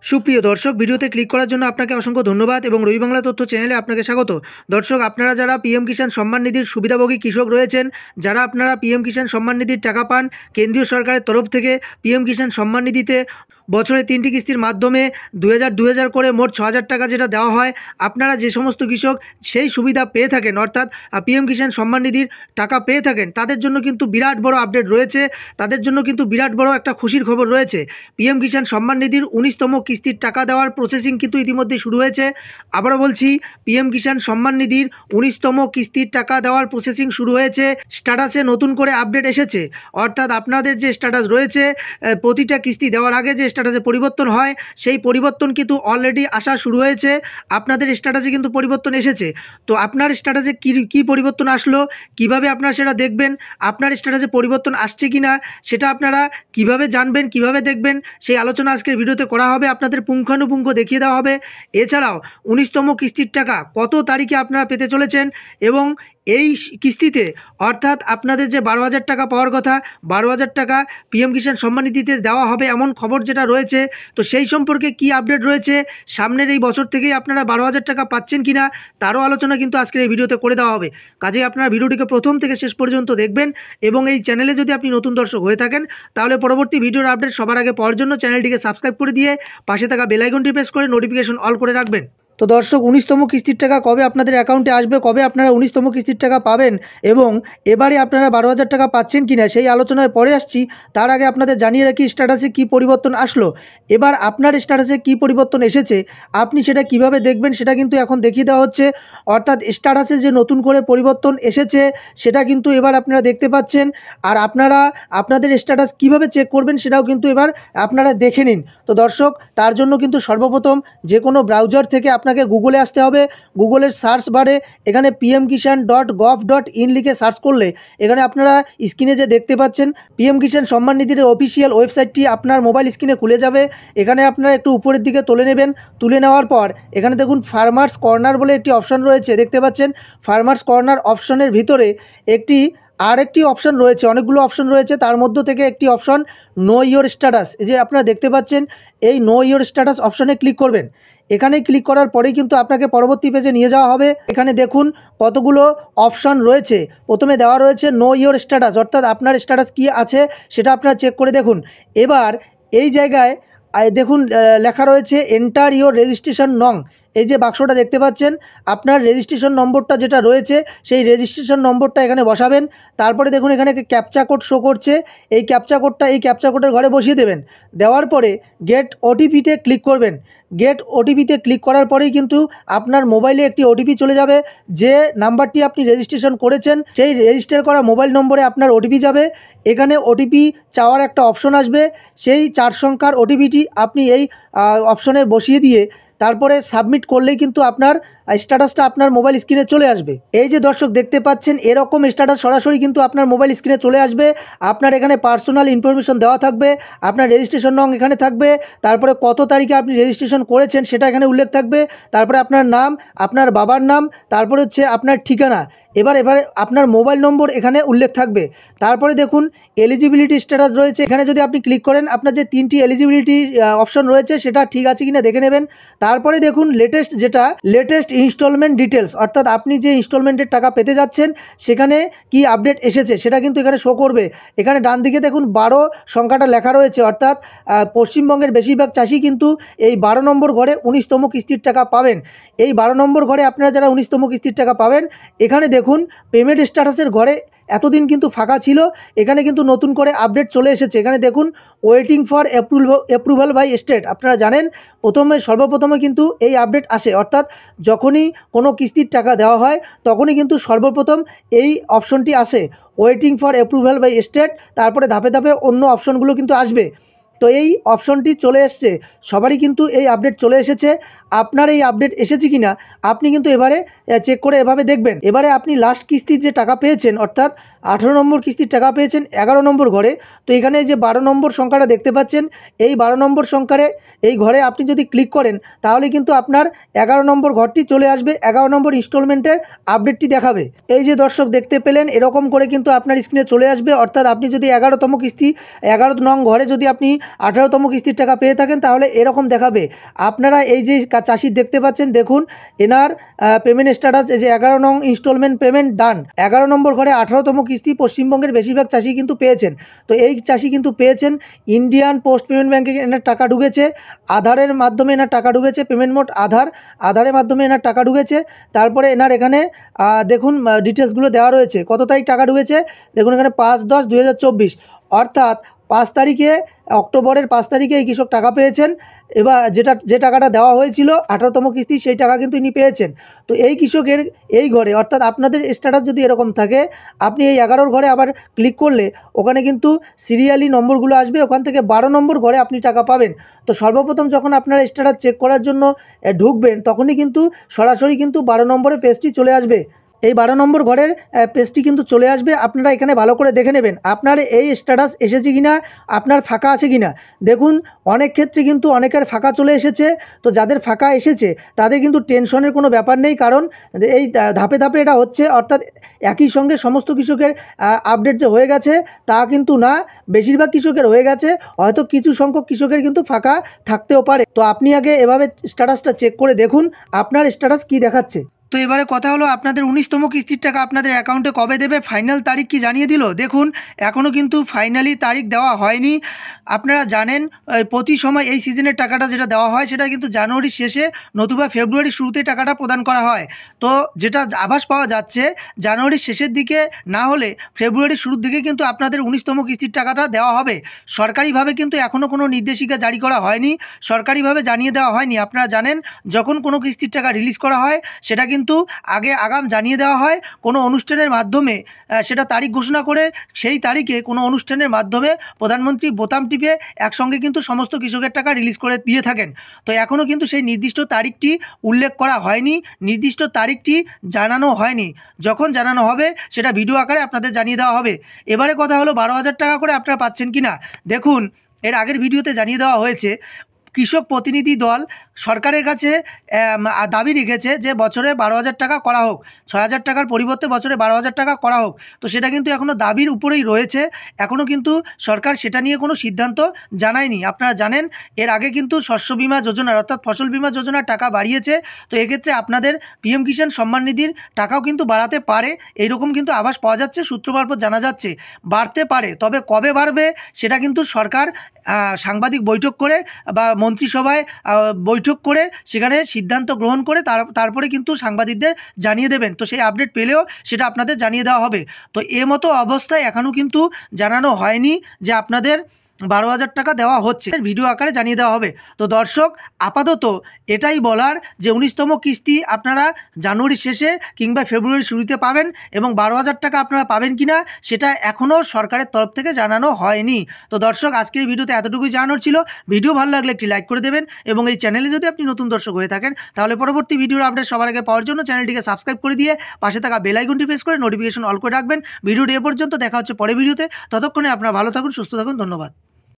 সুপ্রিয় দর্শক, ভিডিওতে ক্লিক করার জন্য আপনাকে অসংখ্য ধন্যবাদ এবং রবি বাংলা তথ্য চ্যানেলে আপনাকে স্বাগত। দর্শক, আপনারা যারা পিএম কিষাণ সম্মান নিধির সুবিধাভোগী কৃষক রয়েছেন, যারা আপনারা পিএম কিষাণ সম্মান নিধির টাকা পান কেন্দ্রীয় সরকারের তরফ থেকে, পিএম কিষাণ সম্মান নিধিতে বছরে 3টি কিস্তির মাধ্যমে 2000 করে মোট 6000 টাকা যেটা দেওয়া হয়, আপনারা যে সমস্ত কৃষক সেই সুবিধা পেয়ে থাকেন, অর্থাৎ পিএম কিষাণ সম্মান নিধির টাকা পেয়ে থাকেন, তাদের জন্য কিন্তু বিরাট বড় আপডেট রয়েছে। তাদের জন্য কিন্তু বিরাট বড় একটা খুশির খবর রয়েছে। পিএম কিষাণ সম্মান নিধির 19তম কিস্তির টাকা দেওয়ার প্রসেসিং কিন্তু ইতিমধ্যে শুরু হয়েছে। আবারও বলছি, পিএম কিষাণ সম্মান নিধির 19তম কিস্তির টাকা দেওয়ার প্রসেসিং শুরু হয়েছে। স্ট্যাটাসে নতুন করে আপডেট এসেছে, অর্থাৎ আপনাদের যে স্ট্যাটাস রয়েছে, প্রতিটা কিস্তি দেওয়ার আগে যে স্ট্যাটাসে পরিবর্তন হয়, সেই পরিবর্তন কিন্তু অলরেডি আসা শুরু হয়েছে। আপনাদের স্ট্যাটাসে কিন্তু পরিবর্তন এসেছে। তো আপনার স্ট্যাটাসে কী পরিবর্তন আসলো, কিভাবে আপনারা সেটা দেখবেন, আপনার স্ট্যাটাসে পরিবর্তন আসছে কি না সেটা আপনারা কিভাবে জানবেন, কিভাবে দেখবেন, সেই আলোচনা আজকের ভিডিওতে করা হবে। আপনাদের পুঙ্খানুপুঙ্খ দেখিয়ে দেওয়া হবে। এছাড়াও 19তম কিস্তির টাকা কত তারিখে আপনারা পেতে চলেছেন এবং এই কিস্তিতে, অর্থাৎ আপনাদের যে 12,000 টাকা পাওয়ার কথা, 12,000 টাকা পিএম কিষাণ সম্মান নিধিতে দেওয়া হবে এমন খবর যেটা রয়েছে, তো সেই সম্পর্কে কি আপডেট রয়েছে, সামনের এই বছর থেকেই আপনারা 12,000 টাকা পাচ্ছেন কিনা তারও আলোচনা কিন্তু আজকের এই ভিডিওতে করে দেওয়া হবে। কাজেই আপনারা ভিডিওটিকে প্রথম থেকে শেষ পর্যন্ত দেখবেন এবং এই চ্যানেলে যদি আপনি নতুন দর্শক হয়ে থাকেন, তাহলে পরবর্তী ভিডিওর আপডেট সবার আগে পাওয়ার জন্য চ্যানেলটিকে সাবস্ক্রাইব করে দিয়ে পাশে থাকা বেল আইকনটি প্রেস করে নোটিফিকেশন অল করে রাখবেন। তো দর্শক, 19তম কিস্তির টাকা কবে আপনাদের অ্যাকাউন্টে আসবে, কবে আপনারা 19তম কিস্তির টাকা পাবেন এবং এবারে আপনারা 12,000 টাকা পাচ্ছেন কিনা সেই আলোচনায় পরে আসছি। তার আগে আপনাদের জানিয়ে রাখি স্ট্যাটাসে কি পরিবর্তন আসলো। এবার আপনার স্ট্যাটাসে কি পরিবর্তন এসেছে, আপনি সেটা কিভাবে দেখবেন সেটা কিন্তু এখন দেখিয়ে দেওয়া হচ্ছে। অর্থাৎ স্ট্যাটাসে যে নতুন করে পরিবর্তন এসেছে সেটা কিন্তু এবার আপনারা দেখতে পাচ্ছেন। আর আপনারা আপনাদের স্ট্যাটাস কিভাবে চেক করবেন সেটাও কিন্তু এবার আপনারা দেখে নিন। তো দর্শক, তার জন্য কিন্তু সর্বপ্রথম যে কোনো ব্রাউজার থেকে আপনাকে গুগলে আসতে হবে। গুগলের সার্চ বারে এখানে pmkishan.gov.in লিখে সার্চ করলে এখানে আপনারা স্ক্রিনে যে দেখতে পাচ্ছেন পিএম কিষাণ সম্মান নিধির অফিসিয়াল ওয়েবসাইটটি আপনার মোবাইল স্ক্রিনে খুলে যাবে। এখানে আপনারা একটু উপরের দিকে তুলে নেবেন। তুলে নেওয়ার পর এখানে দেখুন ফার্মার্স কর্নার বলে একটি অপশন রয়েছে, দেখতে পাচ্ছেন। ফার্মার্স কর্নার অপশনের ভিতরে আরেকটি অপশন রয়েছে, অনেকগুলো অপশন রয়েছে, তার মধ্য থেকে একটি অপশন নো ইয়োর স্ট্যাটাস, এই যে আপনারা দেখতে পাচ্ছেন, এই নো ইয়োর স্ট্যাটাস অপশনে ক্লিক করবেন। এখানে ক্লিক করার পরেই কিন্তু আপনাকে পরবর্তী পেজে নিয়ে যাওয়া হবে। এখানে দেখুন কতগুলো অপশন রয়েছে। প্রথমে দেওয়া রয়েছে নো ইয়োর স্ট্যাটাস, অর্থাৎ আপনার স্ট্যাটাস কী আছে সেটা আপনারা চেক করে দেখুন। এবার এই জায়গায় দেখুন লেখা রয়েছে এন্টার ইয়োর রেজিস্ট্রেশন নং। এই যে বাক্সটা দেখতে পাচ্ছেন, আপনার রেজিস্ট্রেশন নম্বরটা যেটা রয়েছে সেই রেজিস্ট্রেশন নম্বরটা এখানে বসাবেন। তারপরে দেখুন এখানে ক্যাপচা কোড শো করছে, এই ক্যাপচা কোডের ঘরে বসিয়ে দেবেন। দেওয়ার পরে গেট ওটিপিতে ক্লিক করবেন। গেট ওটিপিতে ক্লিক করার পরেই কিন্তু আপনার মোবাইলে একটি ওটিপি চলে যাবে। যে নাম্বারটি আপনি রেজিস্ট্রেশন করেছেন সেই রেজিস্টার করা মোবাইল নম্বরে আপনার ওটিপি যাবে। এখানে ওটিপি চাওয়ার একটা অপশন আসবে, সেই 4 সংখ্যার ওটিপিটি আপনি এই অপশনে বসিয়ে দিয়ে তারপরে সাবমিট করলেই কিন্তু আপনার স্ট্যাটাসটা আপনার মোবাইল স্ক্রিনে চলে আসবে। এই যে দর্শক দেখতে পাচ্ছেন, এরকম স্ট্যাটাস সরাসরি কিন্তু আপনার মোবাইল স্ক্রিনে চলে আসবে। আপনার এখানে পার্সোনাল ইনফরমেশন দেওয়া থাকবে, আপনার রেজিস্ট্রেশন নং এখানে থাকবে, তারপরে কত তারিখে আপনি রেজিস্ট্রেশন করেছেন সেটা এখানে উল্লেখ থাকবে, তারপরে আপনার নাম, আপনার বাবার নাম, তারপরে হচ্ছে আপনার ঠিকানা, এবারে আপনার মোবাইল নম্বর এখানে উল্লেখ থাকবে। তারপরে দেখুন এলিজিবিলিটি স্ট্যাটাস রয়েছে, এখানে যদি আপনি ক্লিক করেন আপনার যে 3টি এলিজিবিলিটি অপশন রয়েছে সেটা ঠিক আছে কিনা দেখে নেবেন। তারপরে দেখুন লেটেস্ট ইনস্টলমেন্ট ডিটেলস, অর্থাৎ আপনি যে ইনস্টলমেন্টের টাকা পেতে যাচ্ছেন সেখানে কি আপডেট এসেছে সেটা কিন্তু এখানে শো করবে। এখানে ডান দিকে দেখুন 12 সংখ্যাটা লেখা রয়েছে, অর্থাৎ পশ্চিমবঙ্গের বেশিরভাগ চাষি কিন্তু এই 12 নম্বর ঘরে 19তম কিস্তির টাকা পাবেন। এই 12 নম্বর ঘরে আপনারা যারা 19তম কিস্তির টাকা পাবেন, এখানে দেখুন পেমেন্ট স্ট্যাটাসের ঘরে এতদিন কিন্তু ফাঁকা ছিল, এখানে কিন্তু নতুন করে আপডেট চলে এসেছে। এখানে দেখুন waiting for approval by state, আপনারা জানেন সর্বপ্রথমে কিন্তু এই আপডেট আসে, অর্থাৎ যখনই কোনো কিস্তির টাকা দেওয়া হয় তখনই কিন্তু সর্বপ্রথম এই অপশনটি আসে, waiting for approval by state. তারপরে ধাপে ধাপে অন্য অপশনগুলো কিন্তু আসবে। তো এই অপশনটি চলে এসছে, সবারই কিন্তু এই আপডেট চলে এসেছে। আপনার এই আপডেট এসেছে কিনা আপনি কিন্তু এবারে চেক করে এভাবে দেখবেন। এবারে আপনি লাস্ট কিস্তির যে টাকা পেয়েছেন, অর্থাৎ 18 নম্বর কিস্তির টাকা পেয়েছেন 11 নম্বর ঘরে, তো এখানে যে 12 নম্বর সংখ্যাটা দেখতে পাচ্ছেন, এই 12 নম্বর সংখ্যারে এই ঘরে আপনি যদি ক্লিক করেন তাহলে কিন্তু আপনার 11 নম্বর ঘরটি চলে আসবে, 11 নম্বর ইনস্টলমেন্টের আপডেটটি দেখাবে। এই যে দর্শক দেখতে পেলেন, এরকম করে কিন্তু আপনার স্ক্রিনে চলে আসবে। অর্থাৎ আপনি যদি 11তম কিস্তি 11 নং ঘরে যদি আপনি 18তম কিস্তির টাকা পেয়ে থাকেন তাহলে এরকম দেখাবে। আপনারা এই যে চাষি দেখতে পাচ্ছেন, দেখুন এনার পেমেন্ট স্ট্যাটাস, এই যে 11 নং ইনস্টলমেন্ট পেমেন্ট ডান, 11 নম্বর ঘরে 18তম কিস্তি পশ্চিমবঙ্গের বেশিরভাগ চাষি কিন্তু পেয়েছেন। তো এই চাষি কিন্তু পেয়েছেন ইন্ডিয়ান পোস্ট পেমেন্ট ব্যাঙ্কে এনার টাকা ঢুকেছে, আধারের মাধ্যমে এনার টাকা ঢুকেছে, পেমেন্ট মোড আধারের মাধ্যমে এনার টাকা ঢুকেছে। তারপরে এনার এখানে দেখুন ডিটেলসগুলো দেওয়া রয়েছে, কত তারিখ টাকা ঢুকেছে দেখুন এখানে 5/10/2024, অর্থাৎ 5 তারিখে, অক্টোবরের 5 তারিখে এই কৃষক টাকা পেয়েছেন। এবার যে টাকাটা দেওয়া হয়েছিল 18তম কিস্তি, সেই টাকা কিন্তু ইনি পেয়েছেন। তো এই কৃষকের এই ঘরে, অর্থাৎ আপনাদের স্ট্যাটাস যদি এরকম থাকে, আপনি এই 11 ঘরে আবার ক্লিক করলে ওখানে কিন্তু সিরিয়ালি নম্বরগুলো আসবে, ওখান থেকে 12 নম্বর ঘরে আপনি টাকা পাবেন। তো সর্বপ্রথম যখন আপনারা স্ট্যাটাস চেক করার জন্য ঢুকবেন, তখনই কিন্তু সরাসরি কিন্তু 12 নম্বরে পেজটি চলে আসবে। এই 12 নম্বর ঘরের পেজটি কিন্তু চলে আসবে। আপনারা এখানে ভালো করে দেখে নেবেন আপনার এই স্ট্যাটাস এসেছে কিনা, আপনার ফাঁকা আছে কিনা। দেখুন অনেক ক্ষেত্রে কিন্তু অনেকের ফাঁকা চলে এসেছে। তো যাদের ফাঁকা এসেছে তাদের কিন্তু টেনশনের কোনো ব্যাপার নেই, কারণ এই ধাপে ধাপে এটা হচ্ছে, অর্থাৎ একই সঙ্গে সমস্ত কৃষকের আপডেট যে হয়ে গেছে তা কিন্তু না, বেশিরভাগ কৃষকের হয়ে গেছে, হয়তো কিছু সংখ্যক কৃষকের কিন্তু ফাঁকা থাকতেও পারে। তো আপনি আগে এভাবে স্ট্যাটাসটা চেক করে দেখুন আপনার স্ট্যাটাস কী দেখাচ্ছে। তো এবারে কথা হলো, আপনাদের 19তম কিস্তির টাকা আপনাদের অ্যাকাউন্টে কবে দেবে, ফাইনাল তারিখ কি জানিয়ে দিল? দেখুন এখনও কিন্তু ফাইনালি তারিখ দেওয়া হয়নি। আপনারা জানেন প্রতি সময় এই সিজনের টাকাটা যেটা দেওয়া হয় সেটা কিন্তু জানুয়ারির শেষে নতুবা ফেব্রুয়ারির শুরুতে টাকাটা প্রদান করা হয়। তো যেটা আভাস পাওয়া যাচ্ছে, জানুয়ারির শেষের দিকে না হলে ফেব্রুয়ারির শুরুর দিকে কিন্তু আপনাদের 19তম কিস্তির টাকাটা দেওয়া হবে। সরকারিভাবে কিন্তু এখনও কোনো নির্দেশিকা জারি করা হয়নি, সরকারিভাবে জানিয়ে দেওয়া হয়নি। আপনারা জানেন যখন কোনো কিস্তির টাকা রিলিজ করা হয় সেটা কিন্তু আগাম জানিয়ে দেওয়া হয় কোনো অনুষ্ঠানের মাধ্যমে, সেটা তারিখ ঘোষণা করে সেই তারিখে কোনো অনুষ্ঠানের মাধ্যমে প্রধানমন্ত্রী বোতাম টিপে একসঙ্গে কিন্তু সমস্ত কৃষকের টাকা রিলিজ করে দিয়ে থাকেন। তো এখনও কিন্তু সেই নির্দিষ্ট তারিখটি উল্লেখ করা হয়নি, নির্দিষ্ট তারিখটি জানানো হয়নি। যখন জানানো হবে সেটা ভিডিও আকারে আপনাদের জানিয়ে দেওয়া হবে। এবারে কথা হলো 12,000 টাকা করে আপনারা পাচ্ছেন কি না। দেখুন এর আগের ভিডিওতে জানিয়ে দেওয়া হয়েছে, কৃষক প্রতিনিধি দল সরকারের কাছে দাবি রেখেছে যে বছরে 12,000 টাকা করা হোক, 6,000 টাকার পরিবর্তে বছরে 12,000 টাকা করা হোক। তো সেটা কিন্তু এখনও দাবির উপরেই রয়েছে, এখনও কিন্তু সরকার সেটা নিয়ে কোনো সিদ্ধান্ত জানায়নি। আপনারা জানেন এর আগে কিন্তু শস্য বিমা যোজনার, অর্থাৎ ফসল বিমা যোজনার টাকা বাড়িয়েছে। তো এক্ষেত্রে আপনাদের পিএম কিষাণ সম্মান নিধির টাকাও কিন্তু বাড়াতে পারে, এইরকম কিন্তু আভাস পাওয়া যাচ্ছে, সূত্র মারফত জানা যাচ্ছে বাড়তে পারে। তবে কবে বাড়বে সেটা কিন্তু সরকার সাংবাদিক বৈঠক করে বা মন্ত্রিসভায় বৈঠক করে সেখানে সিদ্ধান্ত গ্রহণ করে তারপরে কিন্তু সাংবাদিকদের জানিয়ে দেবেন। তো সেই আপডেট পেলেও সেটা আপনাদের জানিয়ে দেওয়া হবে। তো মতো অবস্থায় এখনও কিন্তু জানানো হয়নি যে আপনাদের 12,000 টাকা দেওয়া হচ্ছে, ভিডিও আকারে জানিয়ে দেওয়া হবে। তো দর্শক আপাতত এটাই বলার যে 19তম কিস্তি আপনারা জানুয়ারির শেষে কিংবা ফেব্রুয়ারির শুরুতে পাবেন, এবং 12,000 টাকা আপনারা পাবেন কি না সেটা এখনও সরকারের তরফ থেকে জানানো হয়নি। তো দর্শক আজকের এই ভিডিওতে এতটুকুই জানানোর ছিল। ভিডিও ভালো লাগলে একটি লাইক করে দেবেন, এবং এই চ্যানেলে যদি আপনি নতুন দর্শক হয়ে থাকেন তাহলে পরবর্তী ভিডিওর আপডেট সবার আগে পাওয়ার জন্য চ্যানেলটিকে সাবস্ক্রাইব করে দিয়ে পাশে থাকা বেল আইকনটি প্রেস করে নোটিফিকেশন অল করে রাখবেন। ভিডিওটি এ পর্যন্ত, দেখা হচ্ছে পরের ভিডিওতে। ততক্ষণে আপনারা ভালো থাকুন, সুস্থ থাকুন, ধন্যবাদ।